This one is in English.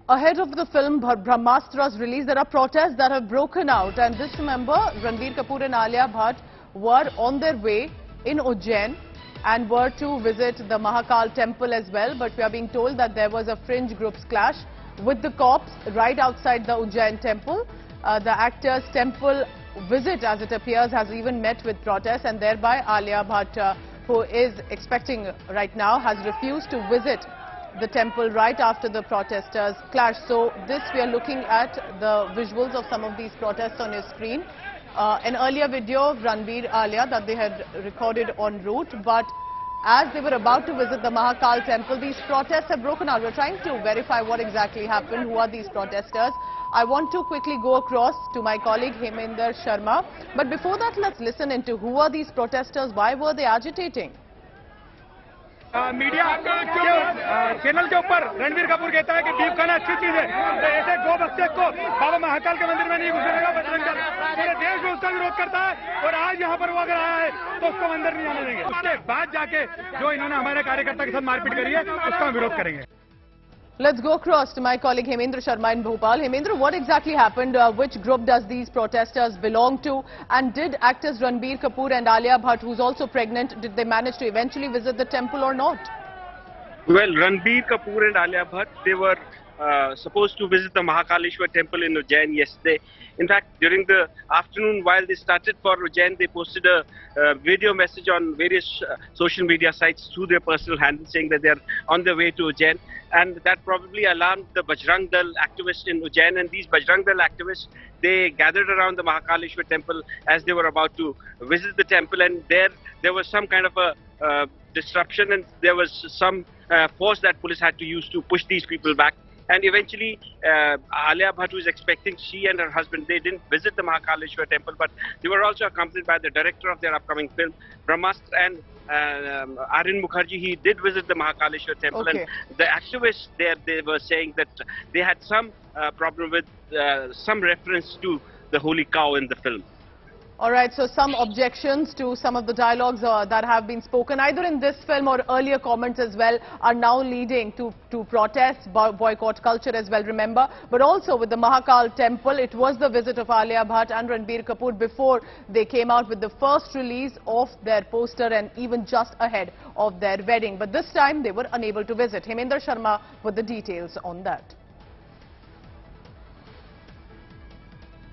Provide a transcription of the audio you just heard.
Ahead of the film Brahmastra's release, there are protests that have broken out. And just remember, Ranbir Kapoor and Alia Bhatt were on their way in Ujjain and were to visit the Mahakal temple as well. But we are being told that there was a fringe groups clash with the cops right outside the Ujjain temple. The actor's temple visit, as it appears, has even met with protests, and thereby Alia Bhatt, who is expecting right now, has refused to visit the temple right after the protesters clash. So this, we are looking at the visuals of some of these protests on your screen. An earlier video of Ranbir Alia that they had recorded en route, but as they were about to visit the Mahakal temple, these protests have broken out. We're trying to verify what exactly happened, who are these protesters. I want to quickly go across to my colleague Heminder Sharma. But before that, let's listen into who are these protesters, why were they agitating? Media channel के ऊपर रणबीर कपूर कहता है कि beef खाना अच्छी चीज है, तो ऐसे गो बच्चे को बाबा महाकाल के मंदिर में नहीं घुसेगा। बजरंग दल पूरे देश में उसका विरोध करता है और आज यहाँ पर वो अगर आया है तो उसको मंदिर नहीं आने देंगे। उसके बाद जाके जो इन्होंने हमारे कार्यकर्ता के साथ मारपीट करी है उसका हम विरोध करेंगे। Let's go across to my colleague Heminder Sharma in Bhopal. Heminder, what exactly happened? Which group does these protesters belong to? And did actors Ranbir Kapoor and Alia Bhatt, who's also pregnant, did they manage to eventually visit the temple or not? Well, Ranbir Kapoor and Alia Bhatt, they were supposed to visit the Mahakaleshwar temple in Ujjain yesterday. In fact, during the afternoon, while they started for Ujjain, they posted a video message on various social media sites through their personal handles saying that they are on their way to Ujjain. And that probably alarmed the Bajrang Dal activists in Ujjain. And these Bajrang Dal activists, they gathered around the Mahakaleshwar temple as they were about to visit the temple. And there was some kind of a disruption, and there was some force that police had to use to push these people back. And eventually, Alia Bhatt, who is expecting, she and her husband, they didn't visit the Mahakaleshwar temple, but they were also accompanied by the director of their upcoming film, Brahmastra, and Ayan Mukerji. He did visit the Mahakaleshwar temple, okay. And the activists there, they were saying that they had some problem with some reference to the holy cow in the film. All right, so some objections to some of the dialogues that have been spoken, either in this film or earlier comments as well, are now leading to protests, boycott culture as well, remember. But also with the Mahakal temple, it was the visit of Alia Bhatt and Ranbir Kapoor before they came out with the first release of their poster, and even just ahead of their wedding. But this time they were unable to visit. Heminder Sharma with the details on that.